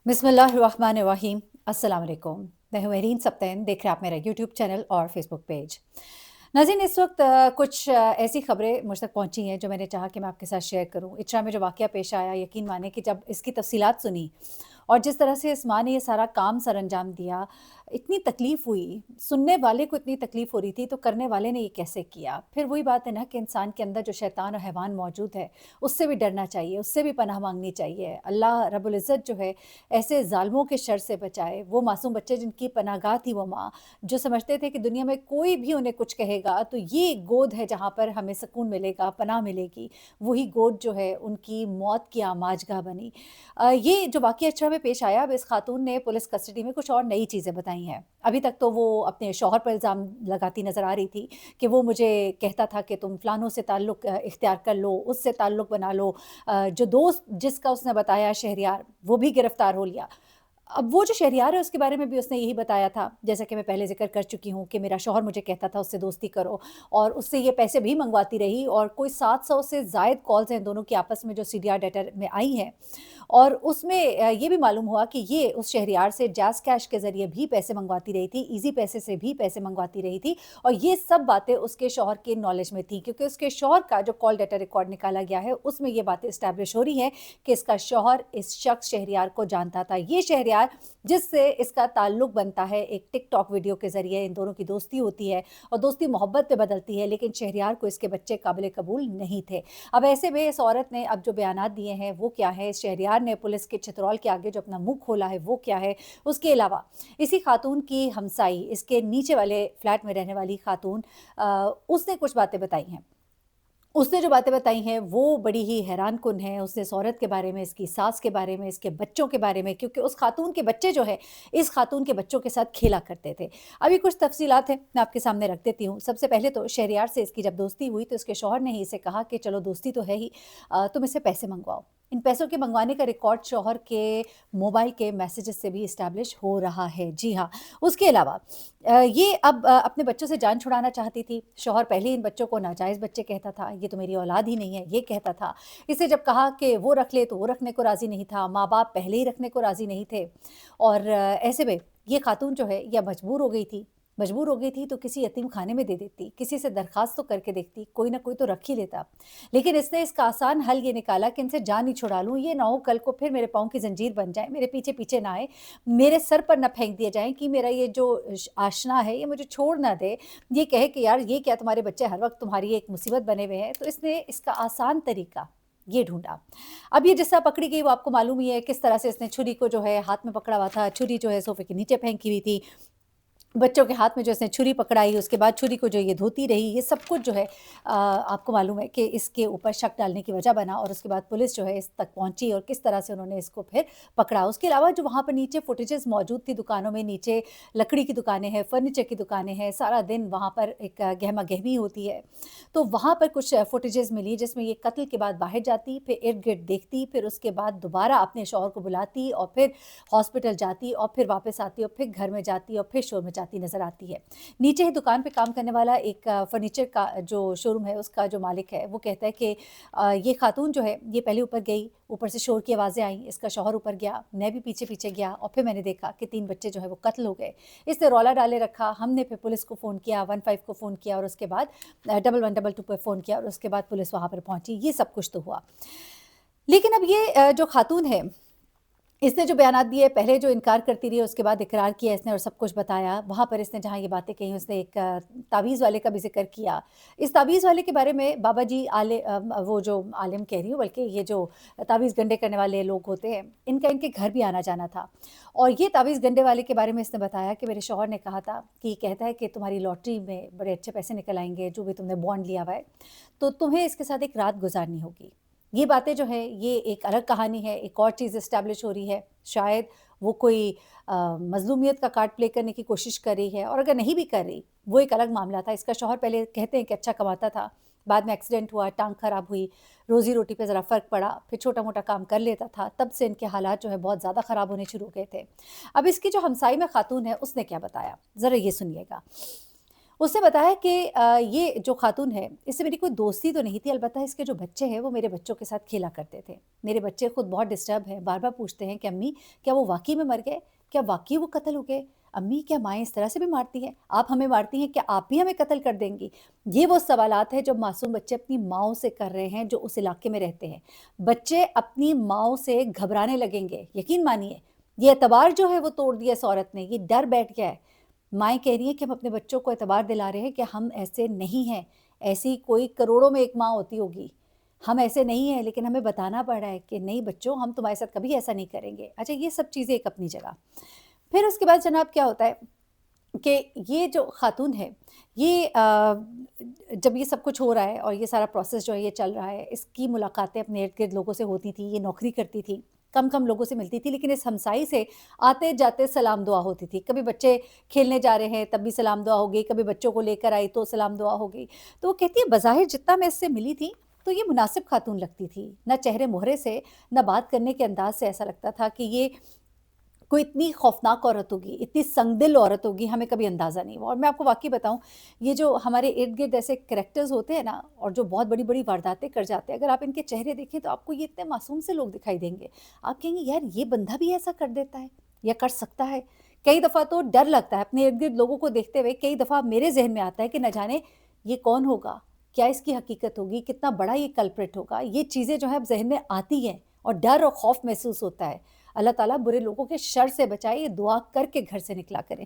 बिस्मिल्लाहिर्रहमानिर्रहीम। अस्सलाम वालेकुम। मैं हूँ मेरीन सप्तैन, देख रहे हैं आप मेरा यूट्यूब चैनल और फेसबुक पेज। नाज़रीन, इस वक्त कुछ ऐसी खबरें मुझ तक पहुँची हैं जो मैंने चाहा कि मैं आपके साथ शेयर करूँ। इटरा में जो वाक़या पेश आया, यकीन माने कि जब इसकी तफ़सीलात सुनी और जिस तरह से इस माँ ने ये सारा काम सरअंजाम दिया, इतनी तकलीफ़ हुई। सुनने वाले को इतनी तकलीफ़ हो रही थी, तो करने वाले ने ये कैसे किया? फिर वही बात है ना कि इंसान के अंदर जो शैतान और हैवान मौजूद है, उससे भी डरना चाहिए, उससे भी पनाह माँगनी चाहिए। अल्लाह रब्बुल इज़्ज़त जो है, ऐसे ज़ालिमों के शर से बचाए। वो मासूम बच्चे जिनकी पनाहगाह थी वो माँ, जो समझते थे कि दुनिया में कोई भी उन्हें कुछ कहेगा तो ये गोद है जहाँ पर हमें सुकून मिलेगा, पनाह मिलेगी। वही गोद जो है उनकी मौत की आमाजगाह बनी। ये जो वाक़या अच्छा में पेश आया, अब इस खातून ने पुलिस कस्टडी में कुछ और नई चीज़ें बताई हैं। अभी तक तो वो अपने शौहर पर इल्ज़ाम लगाती नज़र आ रही थी कि वो मुझे कहता था कि तुम फ़लानों से ताल्लुक़ इख्तियार कर लो, उससे ताल्लुक़ बना लो। जो दोस्त जिसका उसने बताया शहरियार, वो भी गिरफ़्तार हो लिया। अब वो जो शहरियार है उसके बारे में भी उसने यही बताया था, जैसा कि मैं पहले ज़िक्र कर चुकी हूँ कि मेरा शौहर मुझे कहता था उससे दोस्ती करो, और उससे ये पैसे भी मंगवाती रही, और कोई 700 से ज़ायद कॉल्स हैं दोनों की आपस में जो सीडीआर डेटा में आई हैं। और उसमें ये भी मालूम हुआ कि ये उस शहरियार से जैज़ कैश के ज़रिए भी पैसे मंगवाती रही थी, ईज़ी पैसे से भी पैसे मंगवाती रही थी, और ये सब बातें उसके शौहर के नॉलेज में थी, क्योंकि उसके शौहर का जो कॉल डेटा रिकॉर्ड निकाला गया है उसमें ये बातें एस्टैब्लिश हो रही हैं कि इसका शौहर इस शख्स शहरियार को जानता था। ये शहरियार जिससे इसका ताल्लुक बनता है, एक टिकटॉक वीडियो के ज़रिए इन दोनों की दोस्ती होती है और दोस्ती मोहब्बत पे बदलती है, लेकिन शहरियार को इसके बच्चे काबिल कबूल नहीं थे। अब ऐसे में इस औरत ने अब जो बयानात दिए हैं वो क्या है, इस शहरियार ने पुलिस के चित्रौल के आगे जो अपना मुँह खोला है वो क्या है, उसके अलावा इसी खातून की हमसाई, इसके नीचे वाले फ्लैट में रहने वाली खातून, उसने कुछ बातें बताई हैं। उसने जो बातें बताई हैं वो बड़ी ही हैरानकुन हैं। उसने इस औरत के बारे में, इसकी सास के बारे में, इसके बच्चों के बारे में, क्योंकि उस खातून के बच्चे जो है, इस खातून के बच्चों के साथ खेला करते थे। अभी कुछ तफ़सीलात हैं, मैं आपके सामने रख देती हूँ। सबसे पहले तो शहरियार से इसकी जब दोस्ती हुई तो इसके शौहर ने ही इसे कहा कि चलो दोस्ती तो है ही, तुम इससे पैसे मँगवाओ। इन पैसों के मँगवाने का रिकॉर्ड शौहर के मोबाइल के मैसेजेस से भी एस्टैब्लिश हो रहा है। जी हाँ, उसके अलावा ये अब अपने बच्चों से जान छुड़ाना चाहती थी। शौहर पहले ही इन बच्चों को नाजायज़ बच्चे कहता था, ये तो मेरी औलाद ही नहीं है, ये कहता था। इसे जब कहा कि वो रख ले तो वो रखने को राज़ी नहीं था, माँ-बाप पहले ही रखने को राज़ी नहीं थे, और ऐसे में ये खातून जो है, या मजबूर हो गई थी तो किसी यतीम खाने में दे देती, किसी से दरख़्वास्त तो करके देखती, कोई ना कोई तो रख ही लेता। लेकिन इसने इसका आसान हल ये निकाला कि इनसे जान ही छुड़ा लूँ, ये ना हो कल को फिर मेरे पाँव की ज़ंजीर बन जाए, मेरे पीछे-पीछे ना आए, मेरे सर पर ना फेंक दिए जाएँ कि मेरा ये जो आशना है ये मुझे छोड़ ना दे। ये कहे कि यार ये क्या तुम्हारे बच्चे हर वक़्त तुम्हारी एक मुसीबत बने हुए हैं। तो इसने इसका आसान तरीका ये ढूँढा। अब ये जिस तरह पकड़ी गई वो आपको मालूम ही है, किस तरह से इसने छुरी को जो है हाथ में पकड़ा हुआ था, छुरी जो है सोफ़े के नीचे फेंकी हुई थी। बच्चों के हाथ में जो इसने छुरी पकड़ाई, उसके बाद छुरी को जो ये धोती रही, ये सब कुछ जो है आपको मालूम है कि इसके ऊपर शक डालने की वजह बना, और उसके बाद पुलिस जो है इस तक पहुँची और किस तरह से उन्होंने इसको फिर पकड़ा। उसके अलावा जो वहाँ पर नीचे फुटेजेज़ मौजूद थी दुकानों में, नीचे लकड़ी की दुकानें हैं, फर्नीचर की दुकानें हैं, सारा दिन वहाँ पर एक गहमा-गहमी होती है। तो वहाँ पर कुछ फुटेजेज़ मिली जिसमें ये कत्ल के बाद बाहर जाती, फिर इर्द-गिर्द देखती, फिर उसके बाद दोबारा अपने शौहर को बुलाती और फिर हॉस्पिटल जाती और फिर वापस आती और फिर घर में जाती और फिर शोर मचाती नज़र आती है। नीचे ही दुकान पे काम करने वाला एक फर्नीचर का जो शोरूम है उसका जो मालिक है वो कहता है कि ये खातून जो है ये पहले ऊपर गई, ऊपर से शोर की आवाज़ें आई, इसका शौहर ऊपर गया, मैं भी पीछे-पीछे गया और फिर मैंने देखा कि 3 बच्चे जो है वो कत्ल हो गए। इसने रौला डाले रखा, हमने फिर पुलिस को फ़ोन किया, 15 को फ़ोन किया, और उसके बाद 1122 पे फ़ोन किया, और उसके बाद पुलिस वहाँ पर पहुँची। ये सब कुछ तो हुआ। लेकिन अब ये जो खातून है, इसने जो बयानात दिए, पहले जो इनकार करती रही, उसके बाद इकरार किया इसने और सब कुछ बताया। वहाँ पर इसने जहाँ ये बातें कही, उसने एक तावीज़ वाले का भी ज़िक्र किया। इस तावीज़ वाले के बारे में बाबा जी वो जो आलिम कह रही हूँ, बल्कि ये जो तावीज़ गंडे करने वाले लोग होते हैं, इनका इनके घर भी आना-जाना था। और ये तावीज़ गंडे वाले के बारे में इसने बताया कि मेरे शौहर ने कहा था कि ये कहता है कि तुम्हारी लॉटरी में बड़े अच्छे पैसे निकल आएँगे, जो भी तुमने बॉन्ड लिया हुआ है, तो तुम्हें इसके साथ एक रात गुज़ारनी होगी। ये बातें जो है ये एक अलग कहानी है, एक और चीज़ एस्टैब्लिश हो रही है। शायद वो कोई मज़लूमियत का कार्ड प्ले करने की कोशिश कर रही है, और अगर नहीं भी कर रही, वो एक अलग मामला था। इसका शौहर पहले कहते हैं कि अच्छा कमाता था, बाद में एक्सीडेंट हुआ, टाँग खराब हुई, रोज़ी-रोटी पे ज़रा फ़र्क पड़ा, फिर छोटा-मोटा काम कर लेता था, तब से इनके हालात जो है बहुत ज़्यादा ख़राब होने शुरू हो गए थे। अब इसकी जो हमसाई में खातून है, उसने क्या बताया, ज़रा ये सुनिएगा। उसने बताया कि ये जो खातून है, इससे मेरी कोई दोस्ती तो नहीं थी, अलबत्ता इसके जो बच्चे हैं वो मेरे बच्चों के साथ खेला करते थे। मेरे बच्चे खुद बहुत डिस्टर्ब हैं, बार-बार पूछते हैं कि अम्मी क्या वो वाक़ई में मर गए? क्या वाक़ई वो कत्ल हो गए? अम्मी क्या माएँ इस तरह से भी मारती हैं? आप हमें मारती हैं, क्या आप भी हमें कत्ल कर देंगी? ये वो सवालात हैं जो मासूम बच्चे अपनी माँओं से कर रहे हैं जो उस इलाके में रहते हैं। बच्चे अपनी माँओं से घबराने लगेंगे, यकीन मानिए। ये एतबार जो है वो तोड़ दिया इस औरत ने, ये डर बैठ गया है। माएँ कह रही हैं कि हम अपने बच्चों को एतबार दिला रहे हैं कि हम ऐसे नहीं हैं, ऐसी कोई करोड़ों में एक माँ होती होगी। हम ऐसे नहीं हैं, लेकिन हमें बताना पड़ रहा है कि नहीं बच्चों, हम तुम्हारे साथ कभी ऐसा नहीं करेंगे। अच्छा, ये सब चीज़ें एक अपनी जगह। फिर उसके बाद जनाब क्या होता है कि ये जो खातून है, ये जब ये सब कुछ हो रहा है और ये सारा प्रोसेस जो है ये चल रहा है, इसकी मुलाकातें अपने इर्द-गिर्द लोगों से होती थी, ये नौकरी करती थी, कम-कम लोगों से मिलती थी, लेकिन इस हमसाई से आते-जाते सलाम दुआ होती थी। कभी बच्चे खेलने जा रहे हैं, तब भी सलाम दुआ हो गई, कभी बच्चों को लेकर आई तो सलाम दुआ हो गई। तो वो कहती है बज़ाहिर जितना मैं इससे मिली थी, तो ये मुनासिब खातून लगती थी। ना चेहरे मोहरे से, ना बात करने के अंदाज़ से ऐसा लगता था कि ये कोई इतनी खौफ़नाक औरत होगी, इतनी संगदिल औरत होगी, हमें कभी अंदाज़ा नहीं हुआ। और मैं आपको वाक़ई बताऊँ, ये जो हमारे इर्द-गिर्द ऐसे कैरेक्टर्स होते हैं ना और जो बहुत बड़ी-बड़ी वारदातें कर जाते हैं, अगर आप इनके चेहरे देखें तो आपको ये इतने मासूम से लोग दिखाई देंगे। आप कहेंगे यार ये बंदा भी ऐसा कर देता है या कर सकता है। कई दफ़ा तो डर लगता है अपने इर्द-गिर्द लोगों को देखते हुए, कई दफ़ा मेरे ज़हन में आता है कि न जाने ये कौन होगा? क्या इसकी हकीकत होगी? कितना बड़ा ये कल्प्रिट होगा? ये चीज़ें जो है अब ज़हन में आती हैं और डर और खौफ़ महसूस होता है। अल्लाह ताला बुरे लोगों के शर से बचाए, ये दुआ करके घर से निकला करें।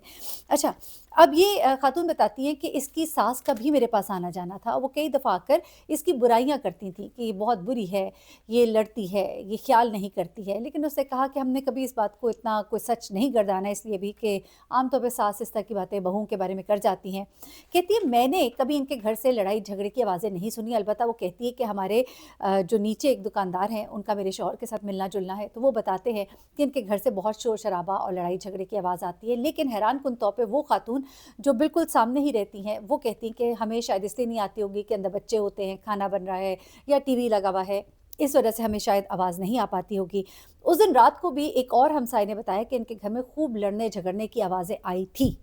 अच्छा, अब ये खातून बताती हैं कि इसकी सास का भी मेरे पास आना-जाना था। वो कई दफ़ा आकर इसकी बुराइयाँ करती थीं कि ये बहुत बुरी है, ये लड़ती है, ये ख़्याल नहीं करती है। लेकिन उसने कहा कि हमने कभी इस बात को इतना कोई सच नहीं गर्दाना इसलिए भी कि आम तौर पे सास इस तरह की बातें बहुओं के बारे में कर जाती हैं। कहती है मैंने कभी इनके घर से लड़ाई-झगड़े की आवाज़ें नहीं सुनी, अलबत्ता वो कहती है कि हमारे जो नीचे एक दुकानदार हैं, उनका मेरे शौहर के साथ मिलना-जुलना है, तो वो बताते हैं कि इनके घर से बहुत शोर-शराबा और लड़ाई-झगड़े की आवाज़ आती है। लेकिन हैरानकुन तौर पे वो खातून जो बिल्कुल सामने ही रहती हैं, वो कहती हैं कि हमें शायद इसलिए नहीं आती होगी कि अंदर बच्चे होते हैं, खाना बन रहा है या टीवी लगा हुआ है, इस वजह से हमें शायद आवाज़ नहीं आ पाती होगी। उस दिन रात को भी एक और हमसाये ने बताया कि इनके घर में खूब लड़ने-झगड़ने की आवाज़ें आई थी।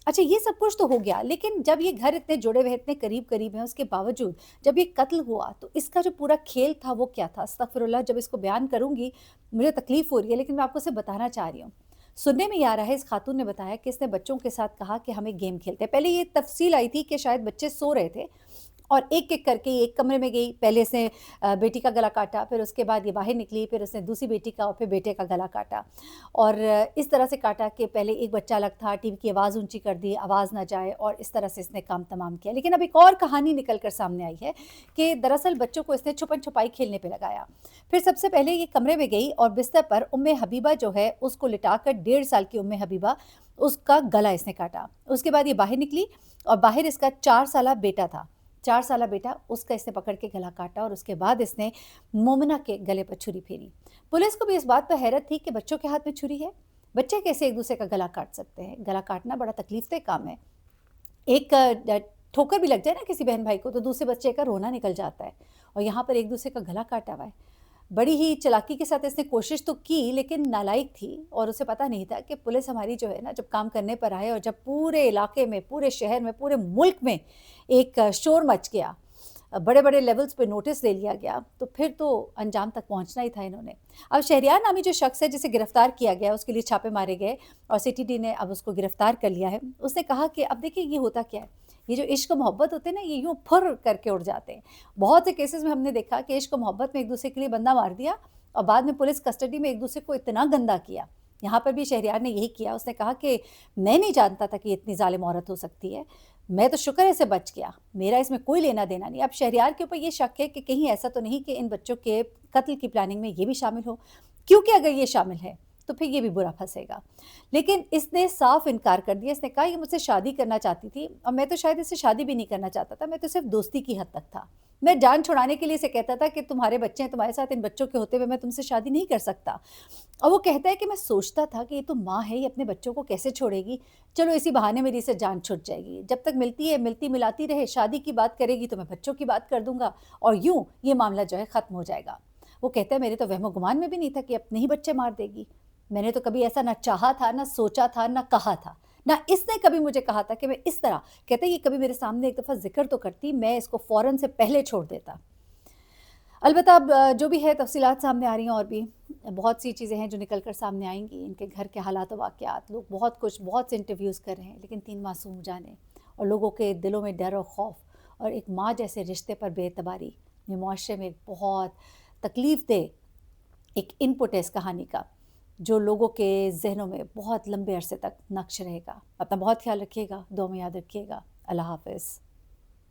अच्छा, ये सब कुछ तो हो गया, लेकिन जब ये घर इतने जुड़े हुए, इतने करीब-करीब हैं, उसके बावजूद जब ये कत्ल हुआ, तो इसका जो पूरा खेल था, वो क्या था? अस्तगफिरुल्लाह, जब इसको बयान करूँगी, मुझे तकलीफ़ हो रही है, लेकिन मैं आपको सिर्फ़ बताना चाह रही हूँ। सुनने में ये आ रहा है, इस खातून ने बताया कि इसने बच्चों के साथ कहा कि हमें गेम खेलते हैं। पहले ये तफ़सील आई थी कि शायद बच्चे सो रहे थे और एक-एक करके ये एक कमरे में गई, पहले इसने बेटी का गला काटा, फिर उसके बाद ये बाहर निकली, फिर उसने दूसरी बेटी का और फिर बेटे का गला काटा। और इस तरह से काटा कि पहले एक बच्चा अलग था, टीवी की आवाज़ ऊँची कर दी, आवाज़ ना जाए, और इस तरह से इसने काम तमाम किया। लेकिन अब एक और कहानी निकल कर सामने आई है कि दरअसल बच्चों को इसने छुपन-छुपाई खेलने पे लगाया। फिर सबसे पहले ये कमरे में गई और बिस्तर पर उम्मे हबीबा जो है, उसको लिटाकर 1.5 साल की उम्मे हबीबा, उसका गला इसने काटा। उसके बाद ये बाहर निकली और बाहर इसका 4 साला बेटा था। 4 साला बेटा, उसका इसने पकड़ के गला काटा और उसके बाद इसने मोमिना के गले पर छुरी फेरी। पुलिस को भी इस बात पर हैरत थी कि बच्चों के हाथ में छुरी है, बच्चे कैसे एक दूसरे का गला काट सकते हैं? गला काटना बड़ा तकलीफ़देह काम है। एक ठोकर भी लग जाए ना किसी बहन भाई को तो दूसरे बच्चे का रोना निकल जाता है, और यहाँ पर एक दूसरे का गला काटा हुआ है। बड़ी ही चालाकी के साथ इसने कोशिश तो की, लेकिन नालायक थी और उसे पता नहीं था कि पुलिस हमारी जो है ना, जब काम करने पर आए और जब पूरे इलाके में, पूरे शहर में, पूरे मुल्क में एक शोर मच गया, बड़े-बड़े लेवल्स पे नोटिस ले लिया गया, तो फिर तो अंजाम तक पहुँचना ही था इन्होंने। अब शहरियार नामी जो शख्स है जिसे गिरफ्तार किया गया, उसके लिए छापे मारे गए और सीटीडी ने अब उसको गिरफ्तार कर लिया है। उसने कहा कि अब देखिए ये होता क्या है, ये जो इश्क मोहब्बत होते हैं ना, ये यूँ फुर करके उड़ जाते हैं। बहुत से केसेज़ में हमने देखा कि इश्क मोहब्बत में एक दूसरे के लिए बंदा मार दिया और बाद में पुलिस कस्टडी में एक दूसरे को इतना गंदा किया। यहाँ पर भी शहरियार ने यही किया। उसने कहा कि मैं नहीं जानता था कि इतनी ज़ालिम औरत हो सकती है। मैं तो शुक्र है इसे बच गया, मेरा इसमें कोई लेना-देना नहीं। अब शहरियार के ऊपर ये शक है कि कहीं ऐसा तो नहीं कि इन बच्चों के कत्ल की प्लानिंग में ये भी शामिल हो, क्योंकि अगर ये शामिल है, तो फिर ये भी बुरा फँसेगा। लेकिन इसने साफ इनकार कर दिया, इसने कहा ये मुझसे शादी करना चाहती थी और मैं तो शायद इससे शादी भी नहीं करना चाहता था, मैं तो सिर्फ़ दोस्ती की हद तक था। मैं जान छुड़ाने के लिए इसे कहता था कि तुम्हारे बच्चे हैं, तुम्हारे साथ इन बच्चों के होते हुए मैं तुमसे शादी नहीं कर सकता। और वो कहता है कि मैं सोचता था कि ये तो माँ है, ये अपने बच्चों को कैसे छोड़ेगी? चलो इसी बहाने मेरी इससे जान छूट जाएगी। जब तक मिलती है, मिलती-मिलाती रहे, शादी की बात करेगी तो मैं बच्चों की बात कर दूँगा और यूँ ये मामला जो है ख़त्म हो जाएगा। वो कहता है मेरे तो वहमो-गुमान में भी नहीं था कि अपने ही बच्चे मार देगी। मैंने तो कभी ऐसा ना चाहा था, ना सोचा था, ना कहा था। نہ اس نے کبھی مجھے کہا تھا کہ میں اس طرح کہتے ہیں یہ کبھی میرے سامنے ایک دفعہ ذکر تو کرتی، میں اس کو فوراً سے پہلے چھوڑ دیتا۔ البتہ اب جو بھی ہے تفصیلات سامنے آ رہی ہیں، اور بھی بہت سی چیزیں ہیں جو نکل کر سامنے آئیں گی، ان کے گھر کے حالات و واقعات، لوگ بہت کچھ بہت سے انٹرویوز کر رہے ہیں، لیکن 3 معصوم جانیں اور لوگوں کے دلوں میں ڈر اور خوف اور ایک ماں جیسے رشتے پر بے اعتباری، یہ معاشرے میں ایک بہت تکلیف دہ ایک ان پٹ ہے اس کہانی کا، جو لوگوں کے ذہنوں میں بہت لمبے عرصے تک نقش رہے گا۔ اپنا بہت خیال رکھیے گا، دعا میں یاد رکھیے گا۔ اللہ حافظ۔